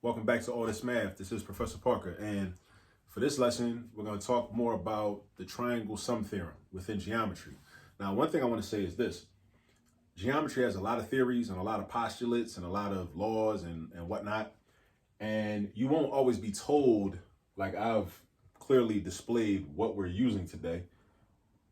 Welcome back to All This Math. This is Professor Parker, and for this lesson, we're going to talk more about the Triangle Sum Theorem within geometry. Now, one thing I want to say is this. Geometry has a lot of theories and a lot of postulates and a lot of laws and whatnot, and you won't always be told, like I've clearly displayed what we're using today,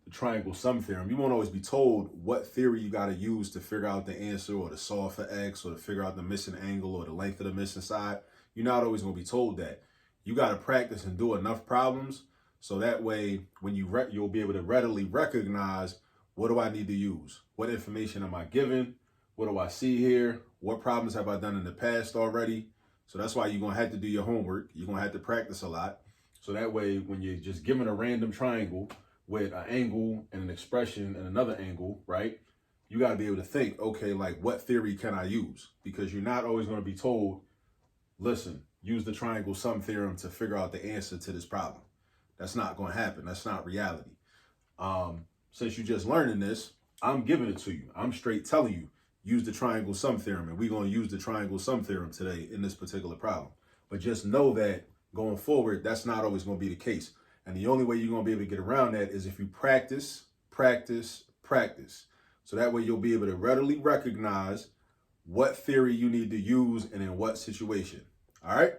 the Triangle Sum Theorem. You won't always be told what theory you got to use to figure out the answer or to solve for X or to figure out the missing angle or the length of the missing side. You're not always going to be told that. You got to practice and do enough problems so that way when you'll be able to readily recognize, what do I need to use? What information am I given? What do I see here? What problems have I done in the past already? So that's why you're going to have to do your homework. You're going to have to practice a lot. So that way when you're just given a random triangle with an angle and an expression and another angle, right? You got to be able to think, okay, like what theory can I use? Because you're not always going to be told, listen, use the Triangle Sum Theorem to figure out the answer to this problem. That's not going to happen. That's not reality. Since you're just learning this, I'm giving it to you. I'm straight telling you, use the Triangle Sum Theorem, and we're going to use the Triangle Sum Theorem today in this particular problem. But just know that going forward, that's not always going to be the case. And the only way you're going to be able to get around that is if you practice, practice, practice. So that way you'll be able to readily recognize what theory you need to use and in what situation. All right?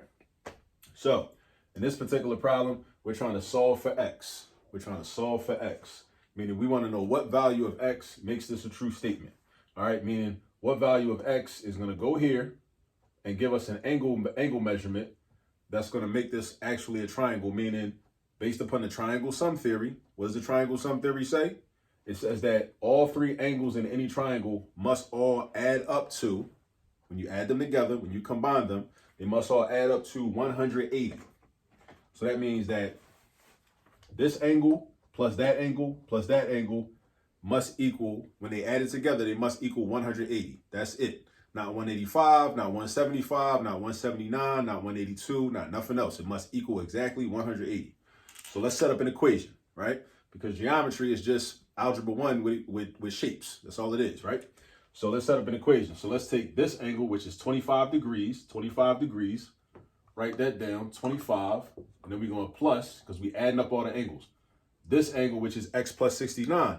So in this particular problem, we're trying to solve for X. We're trying to solve for X, meaning we want to know what value of X makes this a true statement. All right? Meaning what value of X is going to go here and give us an angle measurement that's going to make this actually a triangle, meaning based upon the triangle sum theory. What does the triangle sum theory say? It says that all three angles in any triangle must all add up to, when you add them together, when you combine them, they must all add up to 180. So that means that this angle plus that angle plus that angle must equal, when they add it together, they must equal 180. That's it. Not 185, not 175, not 179, not 182, not nothing else. It must equal exactly 180. So let's set up an equation, right? Because geometry is just algebra 1 with shapes. That's all it is, right? So let's set up an equation. So let's take this angle, which is 25 degrees, write that down, 25, and then we're going to plus, because we're adding up all the angles. This angle, which is x plus 69.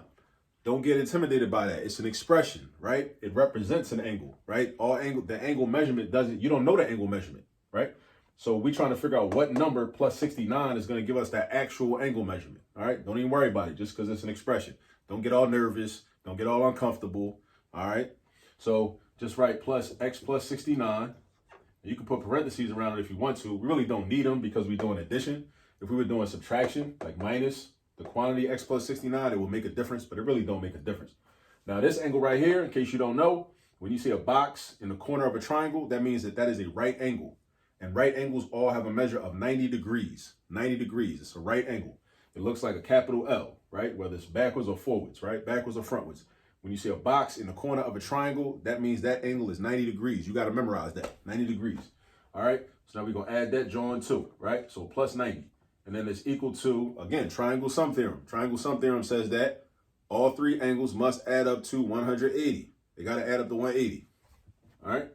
Don't get intimidated by that. It's an expression, right? It represents an angle, right? The angle measurement you don't know the angle measurement, right? So we're trying to figure out what number plus 69 is going to give us that actual angle measurement. All right. Don't even worry about it just because it's an expression. Don't get all nervous. Don't get all uncomfortable. All right. So just write plus x plus 69. You can put parentheses around it if you want to. We really don't need them because we're doing addition. If we were doing subtraction, like minus the quantity x plus 69, it will make a difference, but it really don't make a difference. Now this angle right here, in case you don't know, when you see a box in the corner of a triangle, that means that is a right angle. And right angles all have a measure of 90 degrees. 90 degrees. It's a right angle. It looks like a capital L, right? Whether it's backwards or forwards, right? Backwards or frontwards. When you see a box in the corner of a triangle, that means that angle is 90 degrees. You got to memorize that. 90 degrees. All right? So now we're going to add that join to it, right? So plus 90. And then it's equal to, again, Triangle Sum Theorem. Triangle Sum Theorem says that all three angles must add up to 180. They got to add up to 180. All right?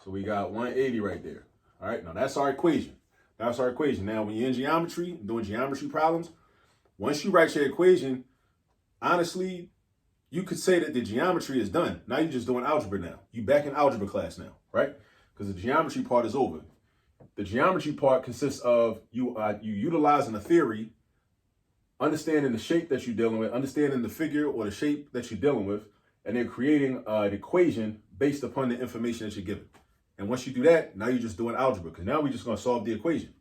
So we got 180 right there. All right, now that's our equation. That's our equation. Now, when you're in geometry, doing geometry problems, once you write your equation, honestly, you could say that the geometry is done. Now you're just doing algebra now. You're back in algebra class now, right? Because the geometry part is over. The geometry part consists of you utilizing a theory, understanding the shape that you're dealing with, understanding the figure or the shape that you're dealing with, and then creating an equation based upon the information that you're given. And once you do that, now you're just doing algebra, because now we're just going to solve the equation.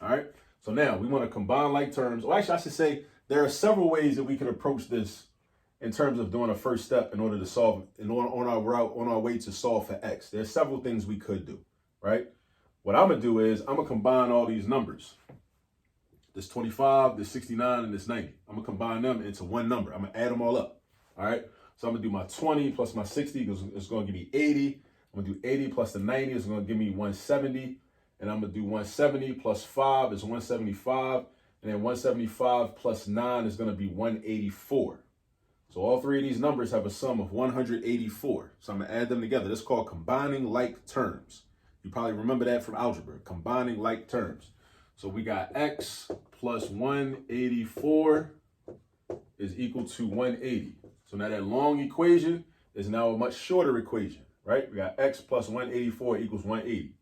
All right. So now we want to combine like terms. Or actually, I should say there are several ways that we can approach this in terms of doing a first step in order to solve on our way to solve for X. There's several things we could do, right? What I'm going to do is I'm going to combine all these numbers. This 25, this 69, and this 90. I'm going to combine them into one number. I'm going to add them all up. All right. So I'm going to do my 20 plus my 60 because it's going to give me 80. I'm going to do 80 plus the 90 is going to give me 170. And I'm going to do 170 plus 5 is 175. And then 175 plus 9 is going to be 184. So all three of these numbers have a sum of 184. So I'm going to add them together. This is called combining like terms. You probably remember that from algebra, combining like terms. So we got x plus 184 is equal to 180. So now that long equation is now a much shorter equation, right? We got x plus 184 equals 180.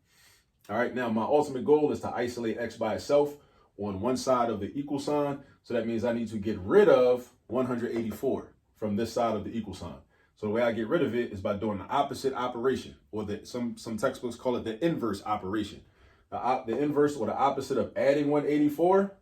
All right, now my ultimate goal is to isolate x by itself on one side of the equal sign. So that means I need to get rid of 184 from this side of the equal sign. So the way I get rid of it is by doing the opposite operation, or some textbooks call it the inverse operation. The inverse or the opposite of adding 184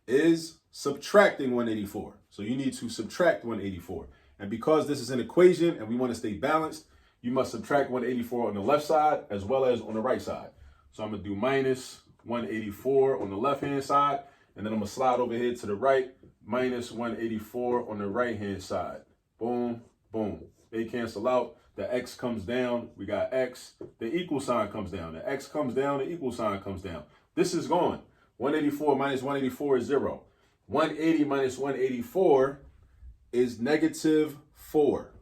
is subtracting 184. So you need to subtract 184. And because this is an equation and we want to stay balanced, you must subtract 184 on the left side as well as on the right side. So I'm going to do minus 184 on the left-hand side, and then I'm going to slide over here to the right, minus 184 on the right-hand side. Boom, boom. They cancel out. The x comes down. We got x. The equal sign comes down. The x comes down. The equal sign comes down. This is gone. 184 minus 184 is 0. 180 minus 184 is negative 4.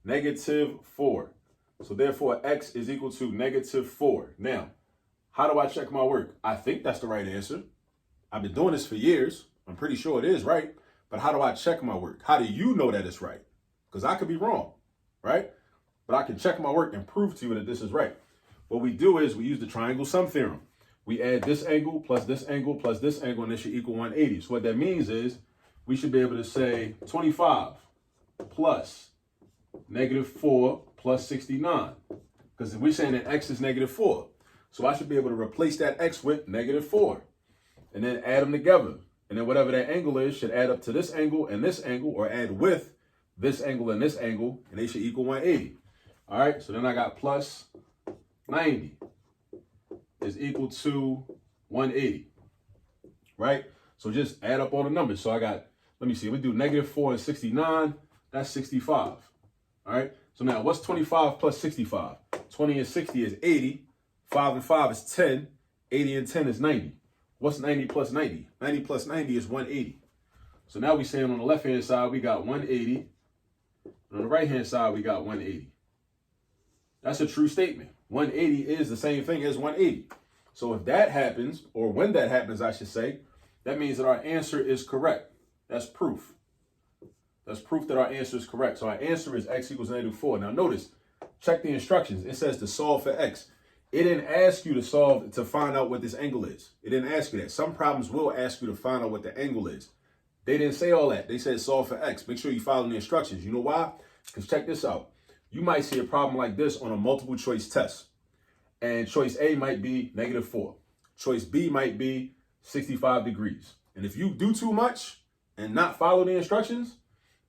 Negative 4. So therefore, x is equal to negative 4. Now, how do I check my work? I think that's the right answer. I've been doing this for years. I'm pretty sure it is right. But how do I check my work? How do you know that it's right? Because I could be wrong, right? But I can check my work and prove to you that this is right. What we do is we use the triangle sum theorem. We add this angle plus this angle plus this angle, and it should equal 180. So what that means is we should be able to say 25 plus negative 4 plus 69. Because we're saying that x is negative 4. So I should be able to replace that x with negative 4. And then add them together. And then whatever that angle is should add up to this angle, or add with this angle, and they should equal 180. All right, so then I got plus 90 is equal to 180, right? So just add up all the numbers. So I got, let me see, we do negative 4 and 69, that's 65, all right? So now what's 25 plus 65? 20 and 60 is 80, 5 and 5 is 10, 80 and 10 is 90. What's 90 plus 90? 90 plus 90 is 180. So now we're saying on the left-hand side, we got 180, and on the right-hand side, we got 180. That's a true statement. 180 is the same thing as 180. So if that happens, or when that happens, I should say, that means that our answer is correct. That's proof. That's proof that our answer is correct. So our answer is x equals negative 4. Now notice, check the instructions. It says to solve for x. It didn't ask you to solve to find out what this angle is. It didn't ask you that. Some problems will ask you to find out what the angle is. They didn't say all that. They said solve for x. Make sure you follow the instructions. You know why? Because check this out. You might see a problem like this on a multiple choice test. And choice A might be negative 4. Choice B might be 65 degrees. And if you do too much and not follow the instructions,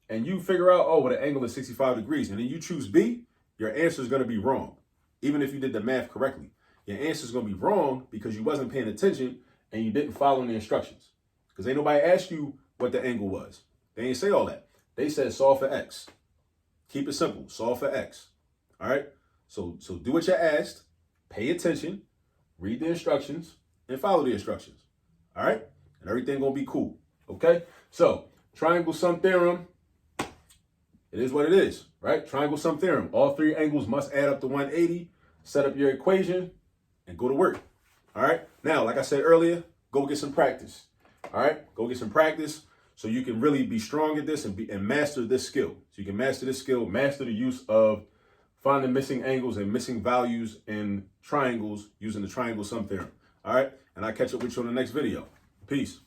and you figure out, oh, well, the angle is 65 degrees, and then you choose B, your answer is going to be wrong. Even if you did the math correctly, your answer is going to be wrong because you wasn't paying attention and you didn't follow the instructions. Because ain't nobody asked you what the angle was. They ain't say all that. They said solve for x. Keep it simple. Solve for x. All right? So do what you're asked. Pay attention. Read the instructions and follow the instructions. All right? And everything going to be cool. Okay? So triangle sum theorem. It is what it is, right? Triangle sum theorem. All three angles must add up to 180. Set up your equation and go to work. All right? Now, like I said earlier, go get some practice. All right? Go get some practice so you can really be strong at this and master this skill. So you can master this skill, master the use of finding missing angles and missing values in triangles using the triangle sum theorem. All right? And I'll catch up with you on the next video. Peace.